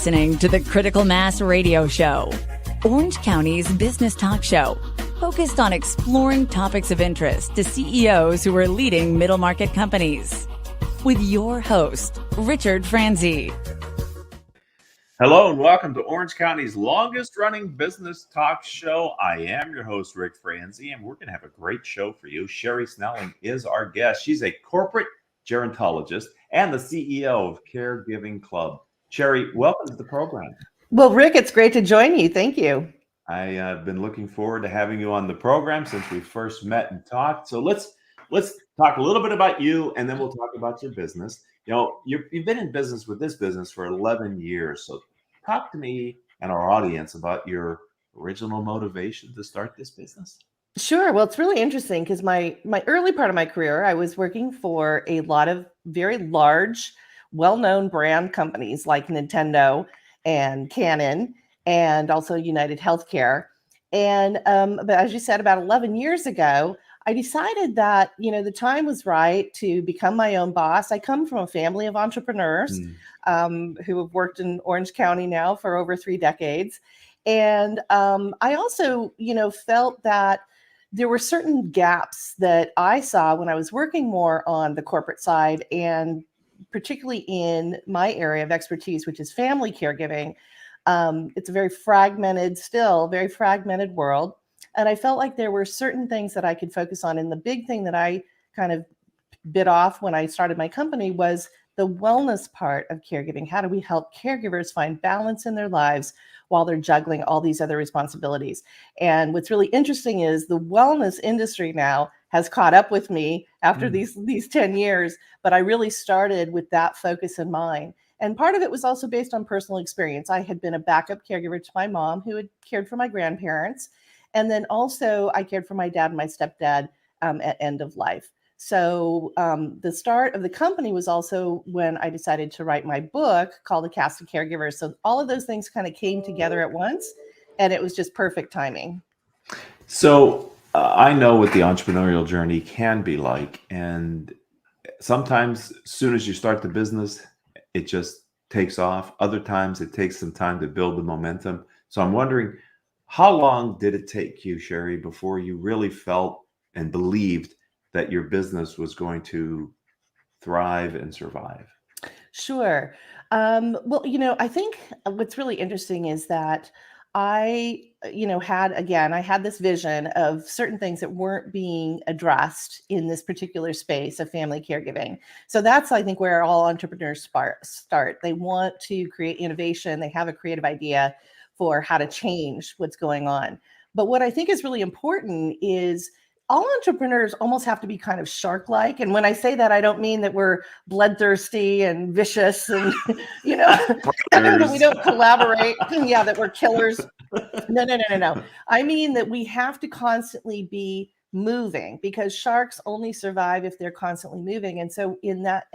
listening to the Critical Mass Radio Show, Orange County's business talk show, focused on exploring topics of interest to CEOs who are leading middle market companies. With your host, Richard Franzi. Hello and welcome to Orange County's longest running business talk show. I am your host, Rick Franzi, and we're going to have a great show for you. Sherri Snelling is our guest. She's a corporate gerontologist and the CEO of Caregiving Club. Sherri, welcome to the program. Well, Rick, it's great to join you. Thank you. I have been looking forward to having you on the program since we first met and talked. So let's talk a little bit about you, and then we'll talk about your business. You know, you've been in business with this business for 11 years. So talk to me and our audience about your original motivation to start this business. Sure. Well, it's really interesting because my early part of my career, I was working for a lot of very large, well-known brand companies like Nintendo and Canon and also United Healthcare. And but as you said, about 11 years ago, I decided that, the time was right to become my own boss. I come from a family of entrepreneurs who have worked in Orange County now for over 3 decades. And I also, felt that there were certain gaps that I saw when I was working more on the corporate side, and particularly in my area of expertise, which is family caregiving. It's a very fragmented world. And I felt like there were certain things that I could focus on. And the big thing that I kind of bit off when I started my company was the wellness part of caregiving. How do we help caregivers find balance in their lives while they're juggling all these other responsibilities? And what's really interesting is the wellness industry now has caught up with me after these 10 years, but I really started with that focus in mind. And part of it was also based on personal experience. I had been a backup caregiver to my mom who had cared for my grandparents. And then also I cared for my dad and my stepdad at end of life. So the start of the company was also when I decided to write my book called The Cast of Caregivers. So all of those things kind of came together at once, and it was just perfect timing. So I know what the entrepreneurial journey can be like. And sometimes as soon as you start the business, it just takes off. Other times it takes some time to build the momentum. So I'm wondering, how long did it take you, Sherri, before you really felt and believed that your business was going to thrive and survive? Sure. Well, I think what's really interesting is that I had this vision of certain things that weren't being addressed in this particular space of family caregiving. So that's, I think, where all entrepreneurs start. They want to create innovation. They have a creative idea for how to change what's going on. But what I think is really important is all entrepreneurs almost have to be kind of shark-like. And when I say that, I don't mean that we're bloodthirsty and vicious and, that we don't collaborate. Yeah, that we're killers. No. I mean that we have to constantly be moving, because sharks only survive if they're constantly moving. And so in that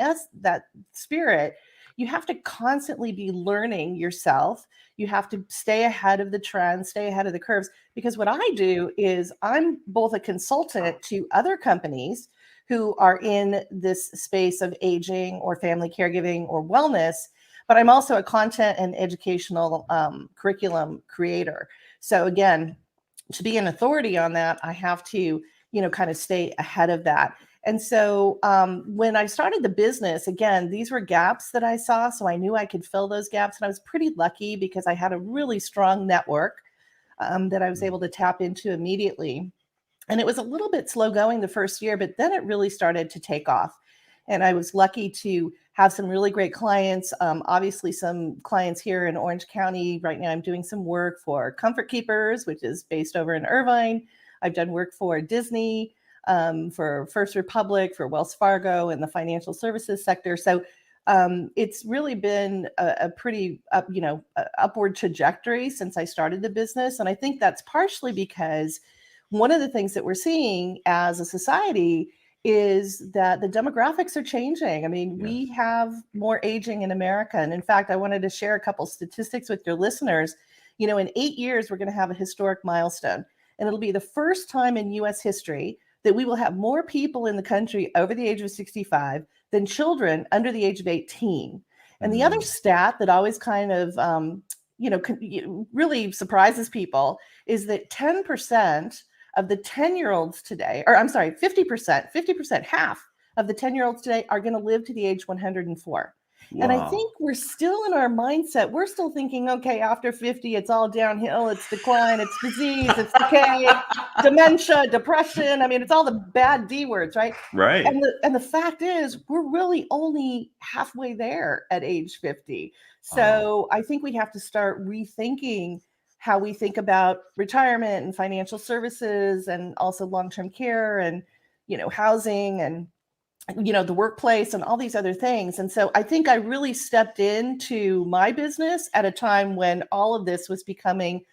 spirit, you have to constantly be learning yourself. You have to stay ahead of the trends, stay ahead of the curves. Because what I do is I'm both a consultant to other companies who are in this space of aging or family caregiving or wellness, but I'm also a content and educational curriculum creator. So again, to be an authority on that, I have to, kind of stay ahead of that. And so when I started the business, again, these were gaps that I saw. So I knew I could fill those gaps. And I was pretty lucky because I had a really strong network that I was able to tap into immediately. And it was a little bit slow going the first year, but then it really started to take off. And I was lucky to have some really great clients. Obviously, some clients here in Orange County. Right now, I'm doing some work for Comfort Keepers, which is based over in Irvine. I've done work for Disney, for First Republic, for Wells Fargo in the financial services sector. So it's really been a pretty, upward trajectory since I started the business. And I think that's partially because one of the things that we're seeing as a society is that the demographics are changing. I mean, we have more aging in America. And in fact, I wanted to share a couple statistics with your listeners. In 8 years, we're going to have a historic milestone. And it'll be the first time in U.S. history that we will have more people in the country over the age of 65 than children under the age of 18. And the other stat that always kind of, really surprises people is that 10% of the 10-year-olds today, or I'm sorry, 50%, half of the 10-year-olds today are going to live to the age 104. Wow. And I think we're still in our mindset. We're still thinking, okay, after 50, it's all downhill. It's decline, it's disease, it's decay, dementia, depression. I mean, it's all the bad D words, right? Right. And the fact is, we're really only halfway there at age 50. So I think we have to start rethinking how we think about retirement and financial services, and also long-term care, and, housing, and the workplace, and all these other things. And so I think I really stepped into my business at a time when all of this was becoming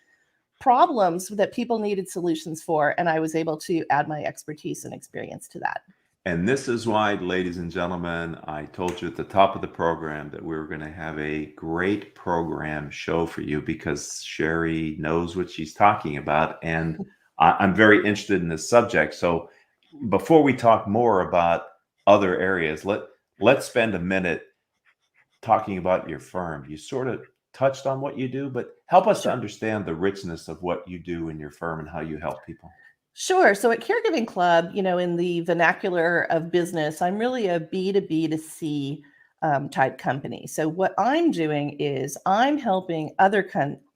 problems that people needed solutions for. And I was able to add my expertise and experience to that. And this is why, ladies and gentlemen, I told you at the top of the program that we were going to have a great program show for you, because Sherri knows what she's talking about. And I'm very interested in this subject. So before we talk more about other areas, let's spend a minute talking about your firm. You sort of touched on what you do, but help us to understand the richness of what you do in your firm and how you help people. Sure. So at Caregiving Club, in the vernacular of business, I'm really a B2B2C type company. So what I'm doing is I'm helping other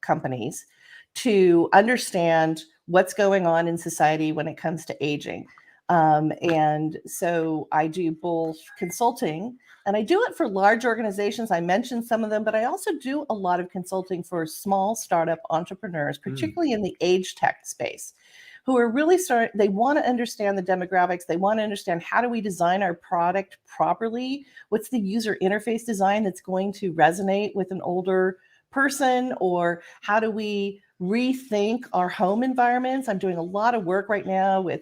companies to understand what's going on in society when it comes to aging. And so I do both consulting, and I do it for large organizations. I mentioned some of them, but I also do a lot of consulting for small startup entrepreneurs, particularly in the age tech space, who are really they want to understand the demographics. They want to understand, how do we design our product properly? What's the user interface design that's going to resonate with an older person? Or how do we rethink our home environments? I'm doing a lot of work right now with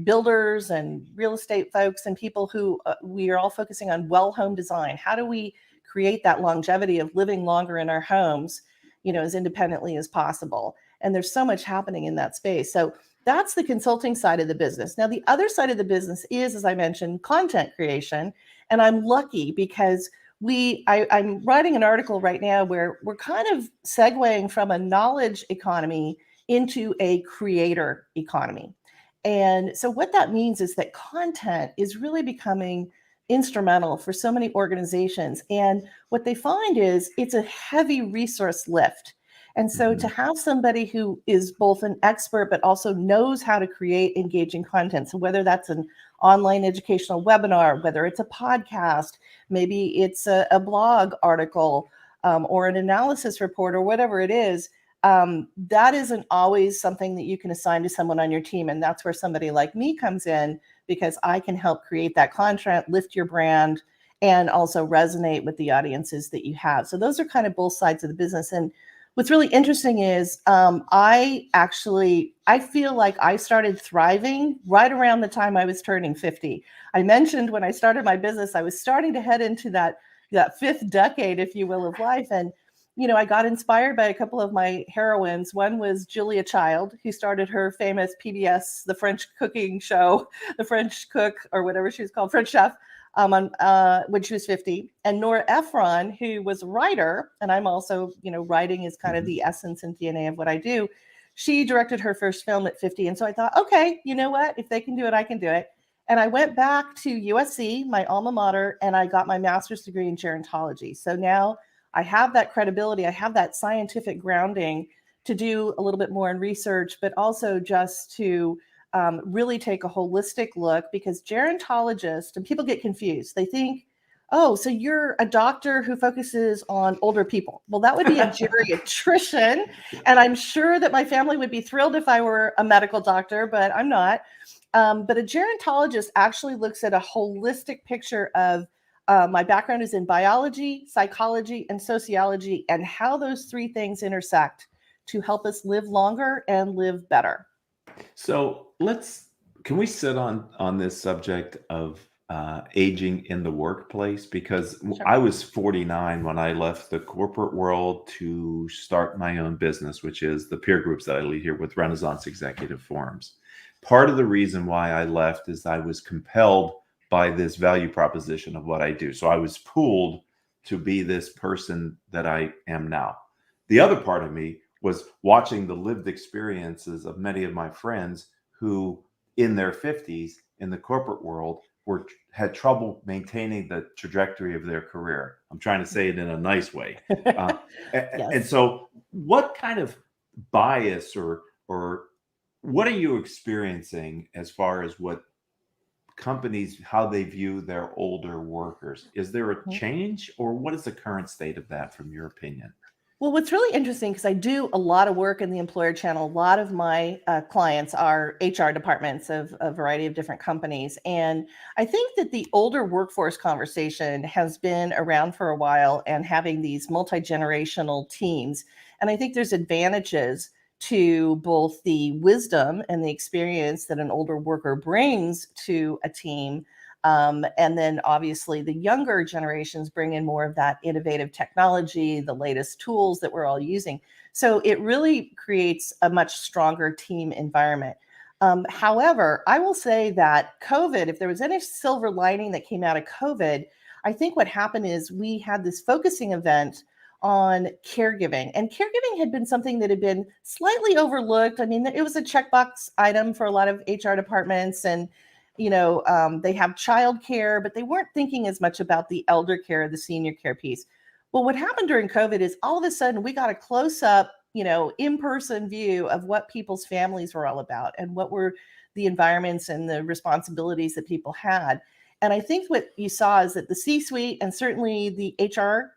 builders and real estate folks, and people who we are all focusing on well home design. How do we create that longevity of living longer in our homes, as independently as possible? And there's so much happening in that space. So that's the consulting side of the business. Now, the other side of the business is, as I mentioned, content creation. And I'm lucky because I'm writing an article right now where we're kind of segueing from a knowledge economy into a creator economy. And so what that means is that content is really becoming instrumental for so many organizations. And what they find is it's a heavy resource lift. And so to have somebody who is both an expert, but also knows how to create engaging content, so whether that's an online educational webinar, whether it's a podcast, maybe it's a blog article, or an analysis report, or whatever it is, that isn't always something that you can assign to someone on your team. And that's where somebody like me comes in, because I can help create that content, lift your brand, and also resonate with the audiences that you have. So those are kind of both sides of the business. And what's really interesting is I feel like I started thriving right around the time I was turning 50. I mentioned when I started my business, I was starting to head into that fifth decade, if you will, of life. And I got inspired by a couple of my heroines. One was Julia Child, who started her famous PBS, the French cooking show, The French Cook, or whatever she was called, French Chef, when she was 50. And Nora Ephron, who was a writer, and I'm also, writing is kind of the essence and DNA of what I do. She directed her first film at 50. And so I thought, okay, you know what? If they can do it, I can do it. And I went back to USC, my alma mater, and I got my master's degree in gerontology. So now I have that credibility. I have that scientific grounding to do a little bit more in research, but also just to really take a holistic look, because gerontologists, and people get confused. They think, oh, so you're a doctor who focuses on older people. Well, that would be a geriatrician. And I'm sure that my family would be thrilled if I were a medical doctor, but I'm not. But a gerontologist actually looks at a holistic picture of my background is in biology, psychology, and sociology, and how those three things intersect to help us live longer and live better. So can we sit on this subject of aging in the workplace? Because Sure. I was 49 when I left the corporate world to start my own business, which is the peer groups that I lead here with Renaissance Executive Forums. Part of the reason why I left is I was compelled by this value proposition of what I do. So I was pulled to be this person that I am now. The other part of me was watching the lived experiences of many of my friends who in their 50s in the corporate world had trouble maintaining the trajectory of their career. I'm trying to say it in a nice way. Yes. And so what kind of bias or what are you experiencing as far as what companies, how they view their older workers? Is there a change, or what is the current state of that from your opinion? Well, what's really interesting, because I do a lot of work in the employer channel, a lot of my clients are HR departments of a variety of different companies. And I think that the older workforce conversation has been around for a while, and having these multi-generational teams. And I think there's advantages to both the wisdom and the experience that an older worker brings to a team. And then obviously the younger generations bring in more of that innovative technology, the latest tools that we're all using. So it really creates a much stronger team environment. However, I will say that COVID, if there was any silver lining that came out of COVID, I think what happened is we had this focusing event on caregiving, and caregiving had been something that had been slightly overlooked. I mean, it was a checkbox item for a lot of HR departments, and they have childcare, but they weren't thinking as much about the elder care, the senior care piece. Well, what happened during COVID is all of a sudden we got a close up, in-person view of what people's families were all about and what were the environments and the responsibilities that people had. And I think what you saw is that the C-suite, and certainly the HR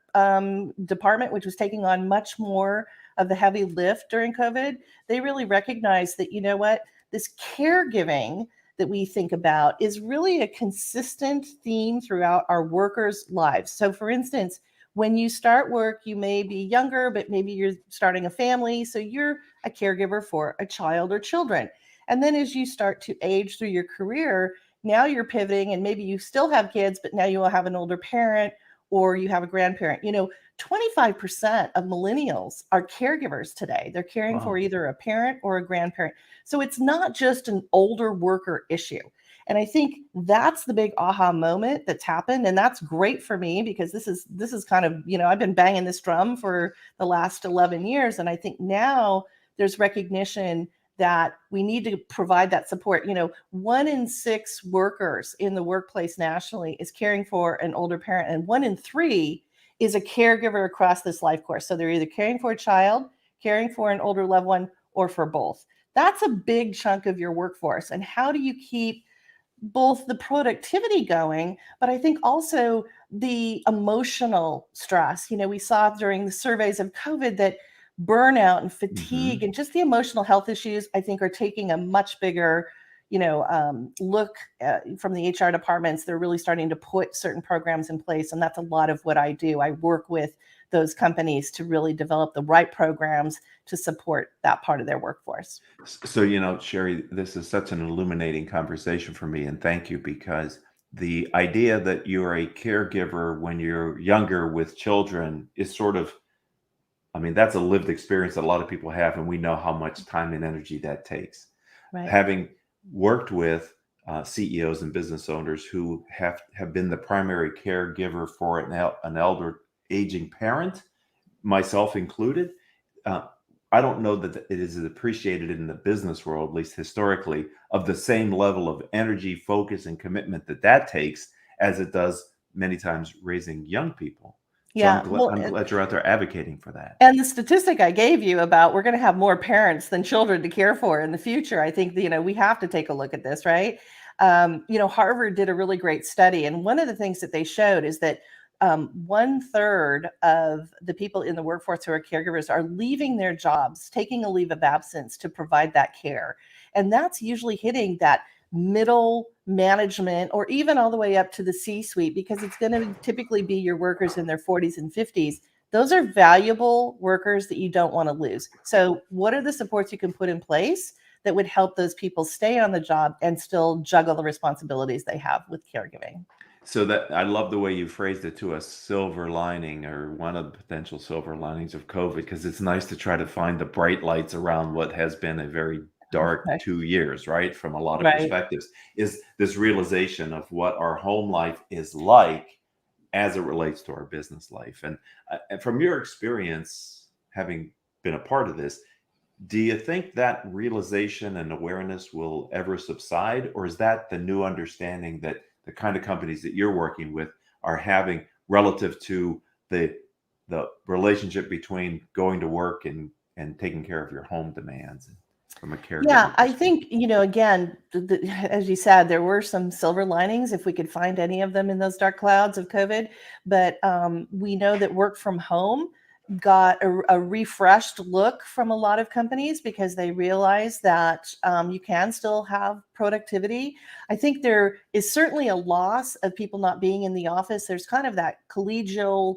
department, which was taking on much more of the heavy lift during COVID, they really recognized that, this caregiving that we think about is really a consistent theme throughout our workers' lives. So for instance, when you start work, you may be younger, but maybe you're starting a family. So you're a caregiver for a child or children. And then as you start to age through your career, now you're pivoting, and maybe you still have kids, but now you will have an older parent or you have a grandparent. 25% of millennials are caregivers today. They're caring for either a parent or a grandparent. So it's not just an older worker issue. And I think that's the big aha moment that's happened. And that's great for me, because this is kind of, I've been banging this drum for the last 11 years. And I think now there's recognition that we need to provide that support. 1 in 6 workers in the workplace nationally is caring for an older parent, and 1 in 3 is a caregiver across this life course. So they're either caring for a child, caring for an older loved one, or for both. That's a big chunk of your workforce. And how do you keep both the productivity going, but I think also the emotional stress? We saw during the surveys of COVID that burnout and fatigue and just the emotional health issues, I think, are taking a much bigger, look from the HR departments. They're really starting to put certain programs in place. And that's a lot of what I do. I work with those companies to really develop the right programs to support that part of their workforce. So, Sherri, this is such an illuminating conversation for me. And thank you, because the idea that you're a caregiver when you're younger with children is that's a lived experience that a lot of people have, and we know how much time and energy that takes. Right. Having worked with CEOs and business owners who have been the primary caregiver for an elder aging parent, myself included, I don't know that it is appreciated in the business world, at least historically, of the same level of energy, focus, and commitment that takes as it does many times raising young people. Yeah, So I'm glad you're out there advocating for that. And the statistic I gave you about we're going to have more parents than children to care for in the future, I think, we have to take a look at this, right? Harvard did a really great study. And one of the things that they showed is that 1/3 of the people in the workforce who are caregivers are leaving their jobs, taking a leave of absence to provide that care. And that's usually hitting that middle management, or even all the way up to the C-suite, because it's going to typically be your workers in their 40s and 50s. Those are valuable workers that you don't want to lose. So what are the supports you can put in place that would help those people stay on the job and still juggle the responsibilities they have with caregiving? So that, I love the way you phrased it, to a silver lining, or one of the potential silver linings of COVID, because it's nice to try to find the bright lights around what has been a very dark 2 years, right? From a lot of perspectives, is this realization of what our home life is like as it relates to our business life. And from your experience, having been a part of this, do you think that realization and awareness will ever subside, or is that the new understanding that the kind of companies that you're working with are having relative to the relationship between going to work and taking care of your home demands from a caregiver Yeah, I perspective? think, again, as you said, there were some silver linings if we could find any of them in those dark clouds of COVID. But we know that work from home got a refreshed look from a lot of companies because they realized that you can still have productivity. I think there is certainly a loss of people not being in the office. There's kind of that collegial,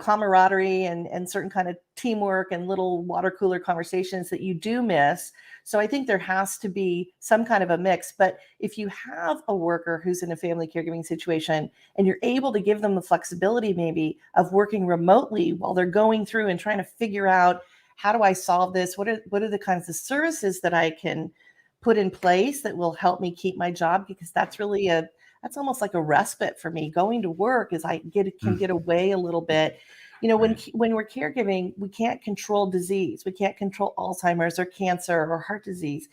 camaraderie and certain kind of teamwork and little water cooler conversations that you do miss. So I think there has to be some kind of a mix. But if you have a worker who's in a family caregiving situation and you're able to give them the flexibility maybe of working remotely while they're going through and trying to figure out, how do I solve this? What are the kinds of services that I can put in place that will help me keep my job? Because that's really that's almost like a respite for me. Going to work is I can get away a little bit. When we're caregiving, we can't control disease. We can't control Alzheimer's or cancer or heart disease.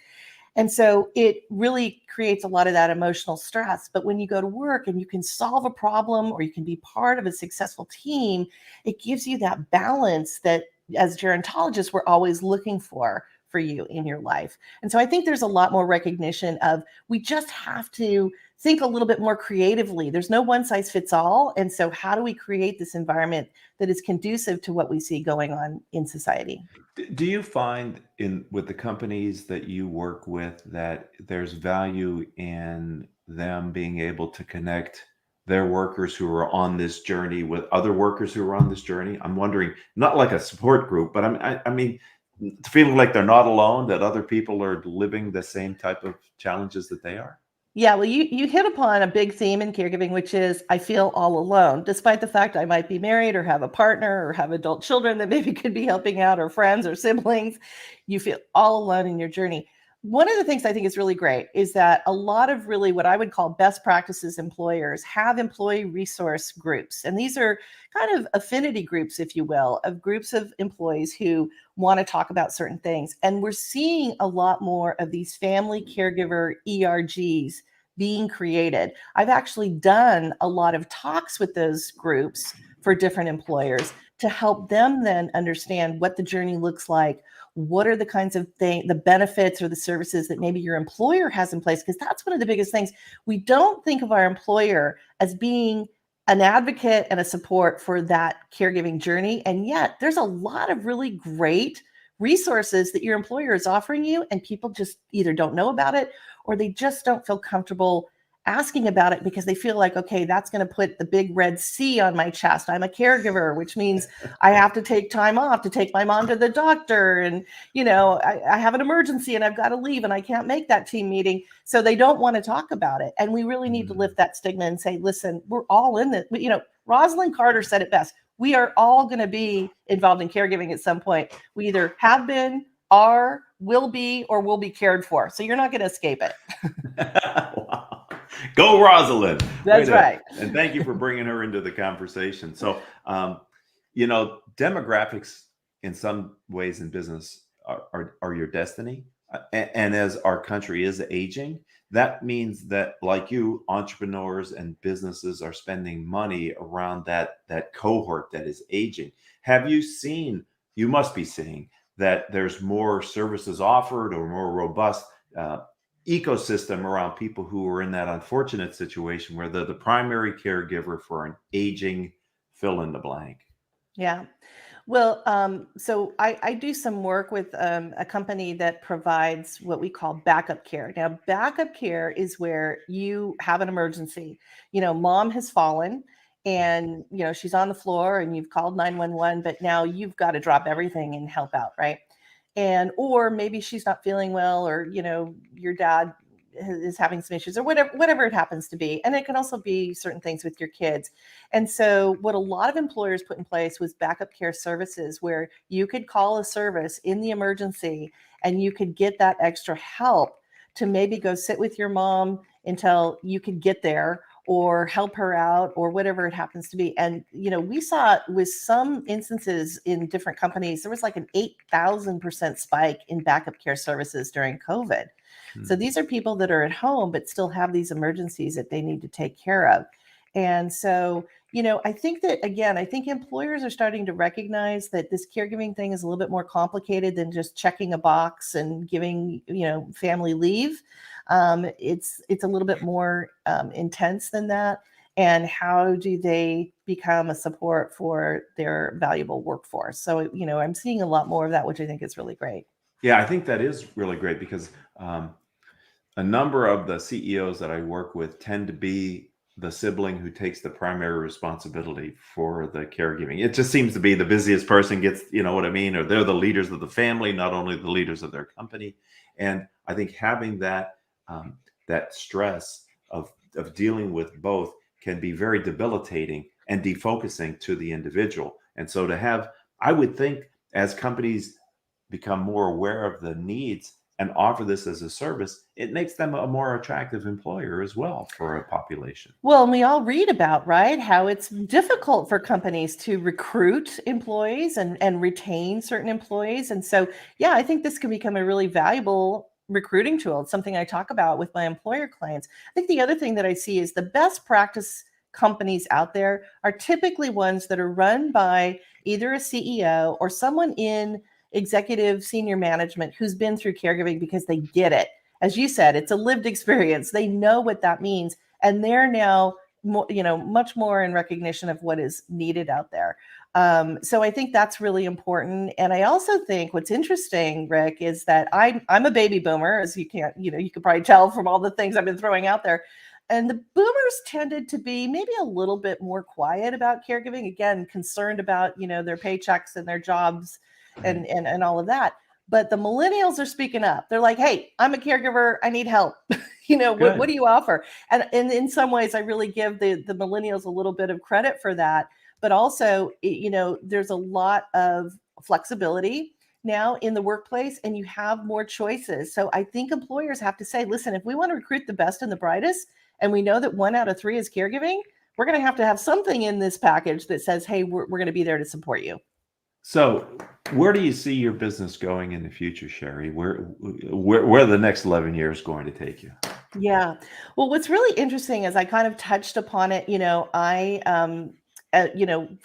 And so it really creates a lot of that emotional stress. But when you go to work and you can solve a problem or you can be part of a successful team, it gives you that balance that as gerontologists, we're always looking for you in your life. And so I think there's a lot more recognition of, we just have to think a little bit more creatively. There's no one size fits all. And so how do we create this environment that is conducive to what we see going on in society? Do you find with the companies that you work with that there's value in them being able to connect their workers who are on this journey with other workers who are on this journey? I'm wondering, not like a support group, but I mean, feeling like they're not alone, that other people are living the same type of challenges that they are. Yeah, well, you hit upon a big theme in caregiving, which is I feel all alone, despite the fact I might be married or have a partner or have adult children that maybe could be helping out, or friends or siblings. You feel all alone in your journey. One of the things I think is really great is that a lot of really what I would call best practices employers have employee resource groups. And these are kind of affinity groups, if you will, of groups of employees who want to talk about certain things. And we're seeing a lot more of these family caregiver ERGs being created. I've actually done a lot of talks with those groups for different employers to help them then understand what the journey looks like. What are the kinds of the benefits or the services that maybe your employer has in place? Because that's one of the biggest things. We don't think of our employer as being an advocate and a support for that caregiving journey. And yet there's a lot of really great resources that your employer is offering you, and people just either don't know about it or they just don't feel comfortable asking about it because they feel like, okay, that's going to put the big red C on my chest. I'm a caregiver, which means I have to take time off to take my mom to the doctor. And, I have an emergency and I've got to leave and I can't make that team meeting. So they don't want to talk about it. And we really need to lift that stigma and say, listen, we're all in this. Rosalind Carter said it best. We are all going to be involved in caregiving at some point. We either have been, are, will be, or will be cared for. So you're not going to escape it. Wow. Go Rosalind. That's right. And thank you for bringing her into the conversation. So, demographics in some ways in business are your destiny. And as our country is aging, that means that, like you, entrepreneurs and businesses are spending money around that cohort that is aging. Have you seen, you must be seeing that there's more services offered or more robust ecosystem around people who are in that unfortunate situation where they're the primary caregiver for an aging fill in the blank? Yeah. Well, so I do some work with a company that provides what we call backup care. Now, backup care is where you have an emergency. Mom has fallen and, she's on the floor and you've called 911, but now you've got to drop everything and help out, right? Or maybe she's not feeling well, or, your dad is having some issues, or whatever it happens to be. And it can also be certain things with your kids. And so what a lot of employers put in place was backup care services, where you could call a service in the emergency and you could get that extra help to maybe go sit with your mom until you could get there, or help her out or whatever it happens to be. And, we saw with some instances in different companies, there was like an 8,000% spike in backup care services during COVID. So these are people that are at home, but still have these emergencies that they need to take care of. And so, I think that, again, I think employers are starting to recognize that this caregiving thing is a little bit more complicated than just checking a box and giving, family leave. It's a little bit more intense than that. And how do they become a support for their valuable workforce? So, I'm seeing a lot more of that, which I think is really great. Yeah, I think that is really great because a number of the CEOs that I work with tend to be the sibling who takes the primary responsibility for the caregiving. It just seems to be the busiest person gets, you know what I mean? Or they're the leaders of the family, not only the leaders of their company. And I think having that that stress of dealing with both can be very debilitating and defocusing to the individual. And so to have, I would think as companies become more aware of the needs and offer this as a service, it makes them a more attractive employer as well for a population. Well, and we all read about, right, how it's difficult for companies to recruit employees and retain certain employees. And so, yeah, I think this can become a really valuable recruiting tool. It's something I talk about with my employer clients. I think the other thing that I see is the best practice companies out there are typically ones that are run by either a CEO or someone in executive senior management who's been through caregiving because they get it. As you said, it's a lived experience. They know what that means. And they're now more, much more in recognition of what is needed out there. So I think that's really important. And I also think what's interesting, Rick, is that I'm a baby boomer, as you could probably tell from all the things I've been throwing out there. And the boomers tended to be maybe a little bit more quiet about caregiving, again, concerned about, their paychecks and their jobs and all of that. But the millennials are speaking up. They're like, hey, I'm a caregiver. I need help. What do you offer? And in some ways, I really give the millennials a little bit of credit for that. But also, there's a lot of flexibility now in the workplace and you have more choices. So I think employers have to say, listen, if we want to recruit the best and the brightest, and we know that 1 out of 3 is caregiving, we're going to have something in this package that says, hey, we're going to be there to support you. So where do you see your business going in the future, Sherri? Where are the next 11 years going to take you? Yeah. Well, what's really interesting is I kind of touched upon it. I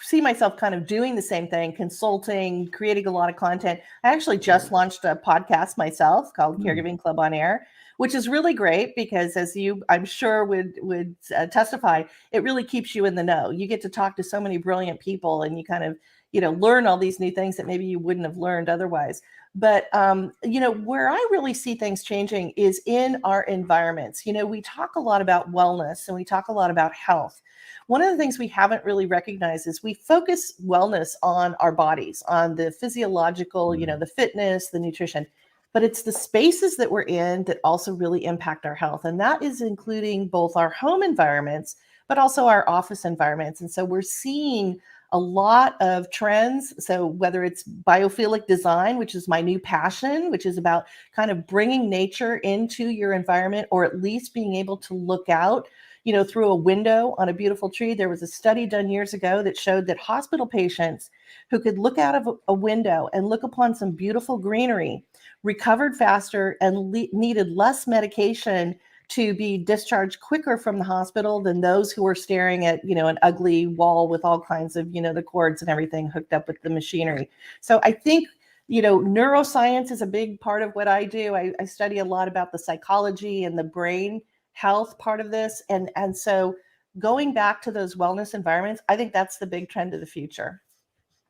see myself kind of doing the same thing, consulting, creating a lot of content. I actually just launched a podcast myself called Caregiving Club On Air, which is really great because, as you, I'm sure, would testify, it really keeps you in the know. You get to talk to so many brilliant people and you kind of, learn all these new things that maybe you wouldn't have learned otherwise. But, where I really see things changing is in our environments. We talk a lot about wellness and we talk a lot about health. One of the things we haven't really recognized is we focus wellness on our bodies, on the physiological, the fitness, the nutrition, but it's the spaces that we're in that also really impact our health. And that is including both our home environments, but also our office environments. And so we're seeing a lot of trends. So whether it's biophilic design, which is my new passion, which is about kind of bringing nature into your environment, or at least being able to look out, through a window on a beautiful tree. There was a study done years ago that showed that hospital patients who could look out of a window and look upon some beautiful greenery recovered faster and needed less medication to be discharged quicker from the hospital than those who were staring at, an ugly wall with all kinds of, the cords and everything hooked up with the machinery. So I think, neuroscience is a big part of what I do. I study a lot about the psychology and the brain health part of this. And so going back to those wellness environments, I think that's the big trend of the future.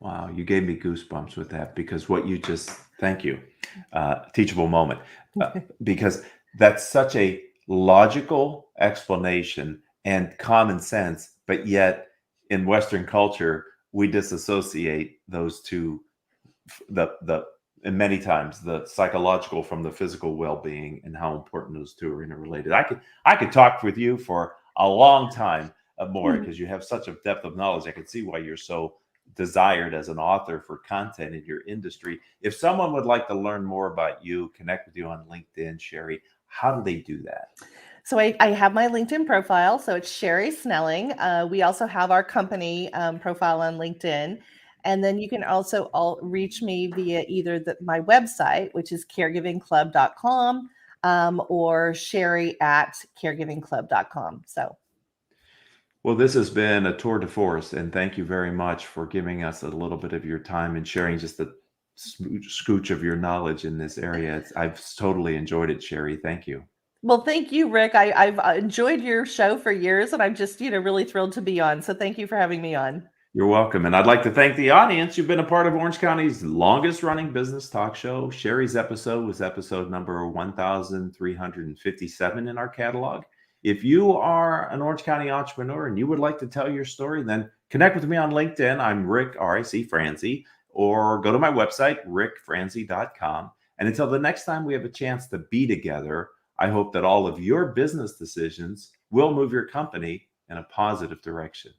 Wow, you gave me goosebumps with that because what you just, thank you, teachable moment, because that's such a logical explanation and common sense, but yet in Western culture, we disassociate those two, and many times the psychological from the physical well-being and how important those two are interrelated. I could talk with you for a long time more because you have such a depth of knowledge. I can see why you're so desired as an author for content in your industry. If someone would like to learn more about you, connect with you on LinkedIn, Sherri, how do they do that? So I have my LinkedIn profile. So it's Sherri Snelling. We also have our company profile on LinkedIn. And then you can also reach me via either my website, which is caregivingclub.com, or Sherri@caregivingclub.com. So. Well, this has been a tour de force, and thank you very much for giving us a little bit of your time and sharing just a scooch of your knowledge in this area. I've totally enjoyed it, Sherri. Thank you. Well, thank you, Rick. I've enjoyed your show for years, and I'm just, really thrilled to be on. So thank you for having me on. You're welcome. And I'd like to thank the audience. You've been a part of Orange County's longest running business talk show. Sherri's episode was episode number 1357 in our catalog. If you are an Orange County entrepreneur and you would like to tell your story, then connect with me on LinkedIn. I'm Rick, R-I-C, Franzi, or go to my website, rickfranzi.com. And until the next time we have a chance to be together, I hope that all of your business decisions will move your company in a positive direction.